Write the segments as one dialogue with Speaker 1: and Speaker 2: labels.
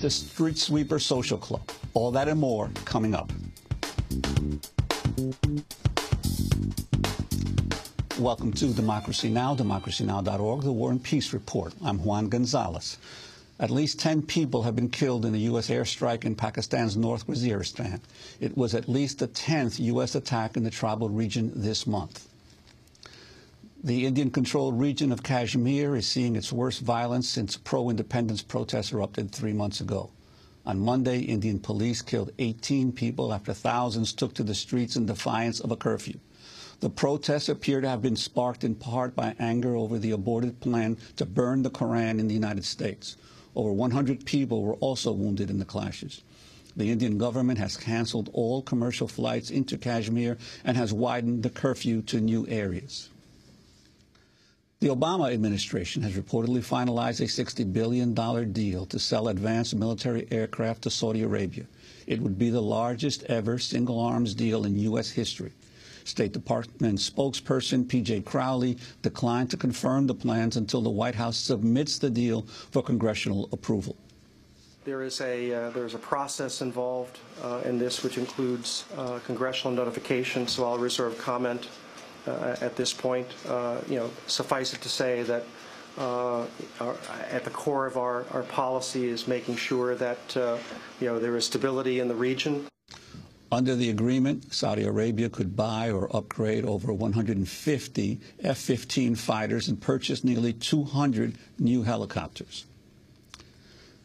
Speaker 1: the Street Sweeper Social Club. All that and more coming up. Welcome to Democracy Now!, democracynow.org, the War and Peace Report. I'm Juan Gonzalez. At least 10 people have been killed in a U.S. airstrike in Pakistan's North Waziristan. It was at least the 10th U.S. attack in the tribal region this month. The Indian-controlled region of Kashmir is seeing its worst violence since pro-independence protests erupted 3 months ago. On Monday, Indian police killed 18 people after thousands took to the streets in defiance of a curfew. The protests appear to have been sparked in part by anger over the aborted plan to burn the Quran in the United States. Over 100 people were also wounded in the clashes. The Indian government has canceled all commercial flights into Kashmir and has widened the curfew to new areas. The Obama administration has reportedly finalized a $60 billion deal to sell advanced military aircraft to Saudi Arabia. It would be the largest ever single-arms deal in U.S. history. State Department spokesperson P.J. Crowley declined to confirm the plans until the White House submits the deal for congressional approval.
Speaker 2: There's a process involved in this, which includes congressional notification, so I'll reserve comment at this point. Suffice it to say that at the core of our policy is making sure that there is stability in the region.
Speaker 1: Under the agreement, Saudi Arabia could buy or upgrade over 150 F-15 fighters and purchase nearly 200 new helicopters.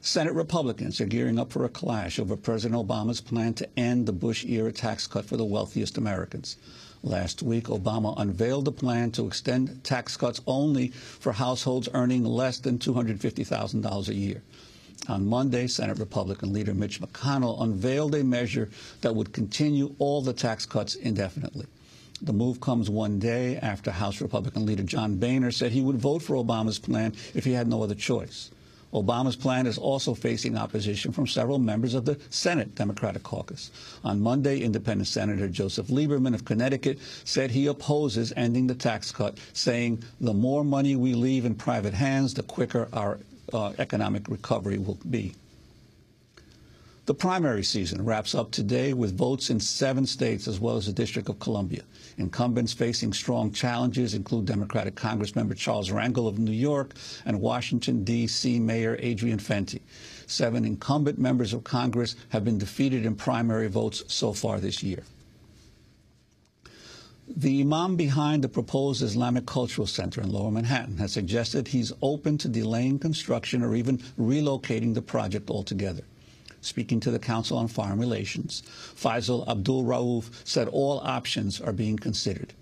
Speaker 1: Senate Republicans are gearing up for a clash over President Obama's plan to end the Bush-era tax cut for the wealthiest Americans. Last week, Obama unveiled a plan to extend tax cuts only for households earning less than $250,000 a year. On Monday, Senate Republican leader Mitch McConnell unveiled a measure that would continue all the tax cuts indefinitely. The move comes one day after House Republican leader John Boehner said he would vote for Obama's plan if he had no other choice. Obama's plan is also facing opposition from several members of the Senate Democratic caucus. On Monday, independent Senator Joseph Lieberman of Connecticut said he opposes ending the tax cut, saying the more money we leave in private hands, the quicker our economic recovery will be. The primary season wraps up today with votes in 7 states as well as the District of Columbia. Incumbents facing strong challenges include Democratic Congressmember Charles Rangel of New York and Washington, D.C. Mayor Adrian Fenty. 7 incumbent members of Congress have been defeated in primary votes so far this year. The Imam behind the proposed Islamic Cultural Center in Lower Manhattan has suggested he's open to delaying construction or even relocating the project altogether. Speaking to the Council on Foreign Relations, Faisal Abdul Rauf said all options are being considered.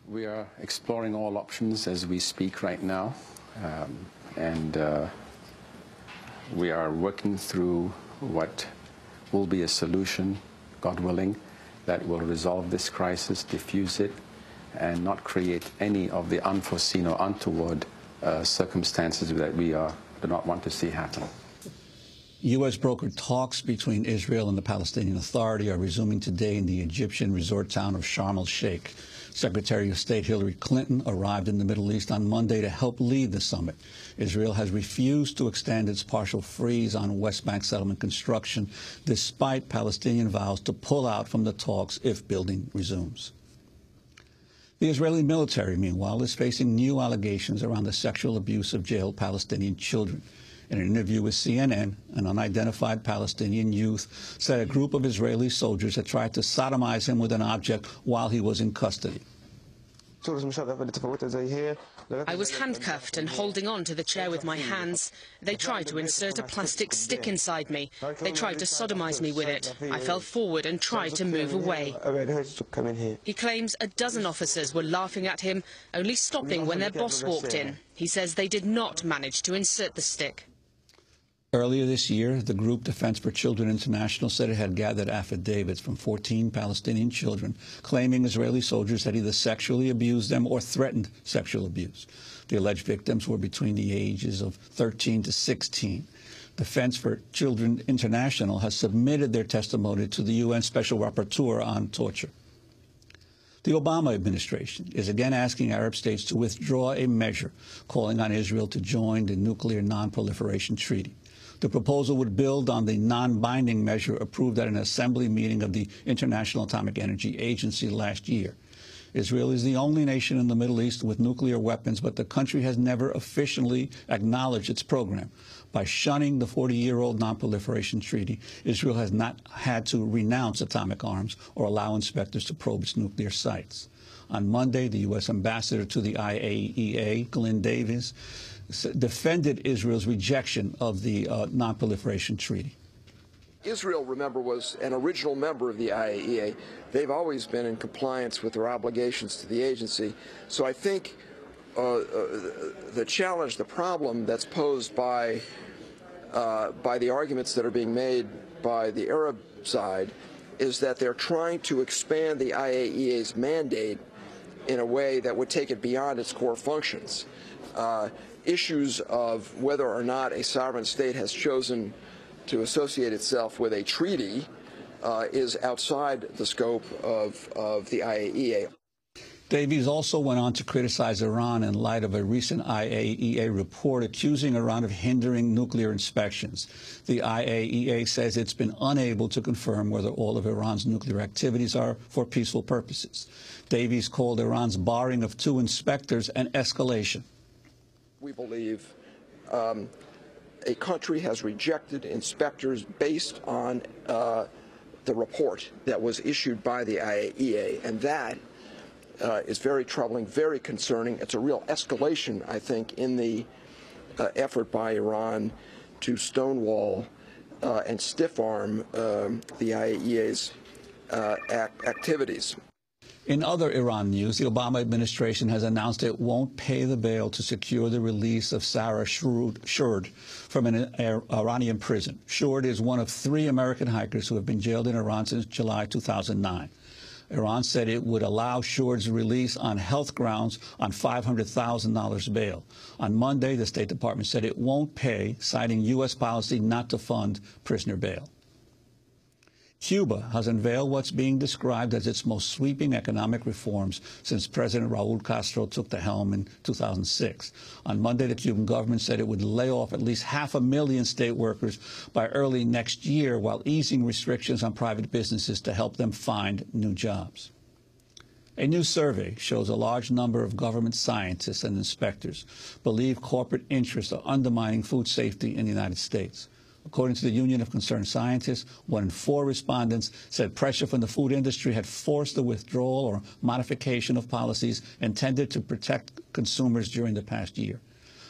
Speaker 3: We are exploring all options as we speak right now, and we are working through what will be a solution, God willing, that will resolve this crisis, diffuse it, and not create any of the unforeseen or untoward circumstances that we do not want to see happen.
Speaker 1: U.S. brokered talks between Israel and the Palestinian Authority are resuming today in the Egyptian resort town of Sharm el-Sheikh. Secretary of State Hillary Clinton arrived in the Middle East on Monday to help lead the summit. Israel has refused to extend its partial freeze on West Bank settlement construction, despite Palestinian vows to pull out from the talks if building resumes. The Israeli military, meanwhile, is facing new allegations around the sexual abuse of jailed Palestinian children. In an interview with CNN, an unidentified Palestinian youth said a group of Israeli soldiers had tried to sodomize him with an object while he was in custody.
Speaker 4: I was handcuffed and holding on to the chair with my hands. They tried to insert a plastic stick inside me. They tried to sodomize me with it. I fell forward and tried to move away. He claims a dozen officers were laughing at him, only stopping when their boss walked in. He says they did not manage to insert the stick.
Speaker 1: Earlier this year, the group Defense for Children International said it had gathered affidavits from 14 Palestinian children claiming Israeli soldiers had either sexually abused them or threatened sexual abuse. The alleged victims were between the ages of 13 to 16. Defense for Children International has submitted their testimony to the UN Special Rapporteur on torture. The Obama administration is again asking Arab states to withdraw a measure calling on Israel to join the Nuclear Non-Proliferation Treaty. The proposal would build on the non-binding measure approved at an assembly meeting of the International Atomic Energy Agency last year. Israel is the only nation in the Middle East with nuclear weapons, but the country has never officially acknowledged its program. By shunning the 40-year-old Non-Proliferation Treaty, Israel has not had to renounce atomic arms or allow inspectors to probe its nuclear sites. On Monday, the U.S. ambassador to the IAEA, Glenn Davis, defended Israel's rejection of the Non-Proliferation Treaty.
Speaker 5: Israel, remember, was an original member of the IAEA. They've always been in compliance with their obligations to the agency. So I think the challenge, the problem that's posed by the arguments that are being made by the Arab side is that they're trying to expand the IAEA's mandate in a way that would take it beyond its core functions. Issues of whether or not a sovereign state has chosen to associate itself with a treaty is outside the scope of the IAEA.
Speaker 1: Davies also went on to criticize Iran in light of a recent IAEA report accusing Iran of hindering nuclear inspections. The IAEA says it's been unable to confirm whether all of Iran's nuclear activities are for peaceful purposes. Davies called Iran's barring of 2 inspectors an escalation.
Speaker 5: We believe a country has rejected inspectors based on the report that was issued by the IAEA, and that is very troubling, very concerning. It's a real escalation, I think, in the effort by Iran to stonewall and stiff-arm the IAEA's activities.
Speaker 1: In other Iran news, the Obama administration has announced it won't pay the bail to secure the release of Sarah Shourd from an Iranian prison. Shourd is one of 3 American hikers who have been jailed in Iran since July 2009. Iran said it would allow Shourd's release on health grounds on $500,000 bail. On Monday, the State Department said it won't pay, citing U.S. policy not to fund prisoner bail. Cuba has unveiled what's being described as its most sweeping economic reforms since President Raul Castro took the helm in 2006. On Monday, the Cuban government said it would lay off at least 500,000 state workers by early next year while easing restrictions on private businesses to help them find new jobs. A new survey shows a large number of government scientists and inspectors believe corporate interests are undermining food safety in the United States. According to the Union of Concerned Scientists, 1 in 4 respondents said pressure from the food industry had forced the withdrawal or modification of policies intended to protect consumers during the past year.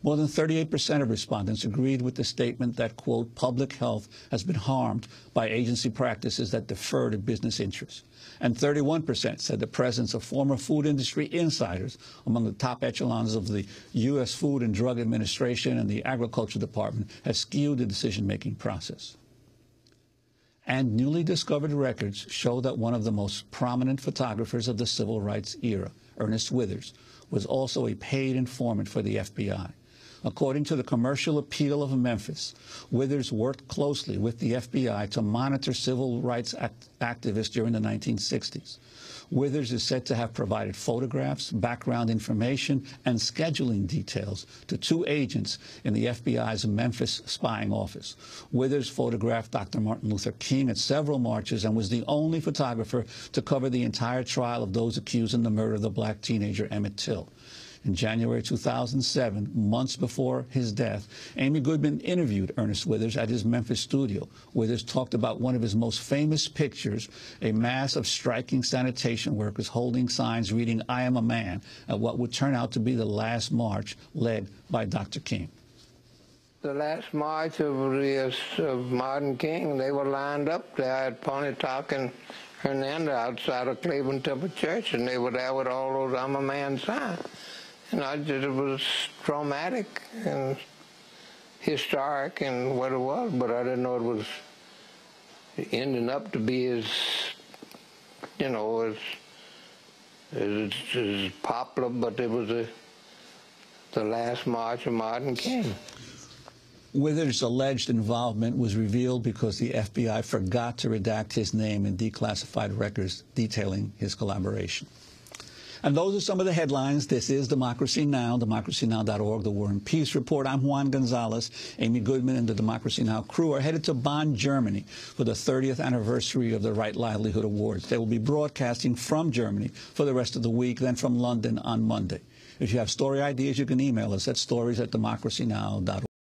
Speaker 1: More than 38% of respondents agreed with the statement that, quote, public health has been harmed by agency practices that defer to business interests. And 31% said the presence of former food industry insiders among the top echelons of the U.S. Food and Drug Administration and the Agriculture Department has skewed the decision-making process. And newly discovered records show that one of the most prominent photographers of the civil rights era, Ernest Withers, was also a paid informant for the FBI. According to the Commercial Appeal of Memphis, Withers worked closely with the FBI to monitor civil rights activists during the 1960s. Withers is said to have provided photographs, background information, and scheduling details to 2 agents in the FBI's Memphis spying office. Withers photographed Dr. Martin Luther King at several marches and was the only photographer to cover the entire trial of those accused in the murder of the black teenager Emmett Till. In January 2007, months before his death, Amy Goodman interviewed Ernest Withers at his Memphis studio. Withers talked about one of his most famous pictures, a mass of striking sanitation workers holding signs reading, "I am a man," at what would turn out to be the last march led by Dr. King.
Speaker 6: The last march of Martin King, they were lined up there at Pontotoc and Hernando outside of Cleveland Temple Church, and they were there with all those "I'm a man" signs. And it was traumatic and historic and what it was, but I didn't know it was ending up to be as, you know, as popular, but it was the last march of Martin King.
Speaker 1: Withers' alleged involvement was revealed because the FBI forgot to redact his name in declassified records detailing his collaboration. And those are some of the headlines. This is Democracy Now!, democracynow.org, the War and Peace Report. I'm Juan Gonzalez. Amy Goodman and the Democracy Now! Crew are headed to Bonn, Germany for the 30th anniversary of the Right Livelihood Awards. They will be broadcasting from Germany for the rest of the week, then from London on Monday. If you have story ideas, you can email us at stories@democracynow.org.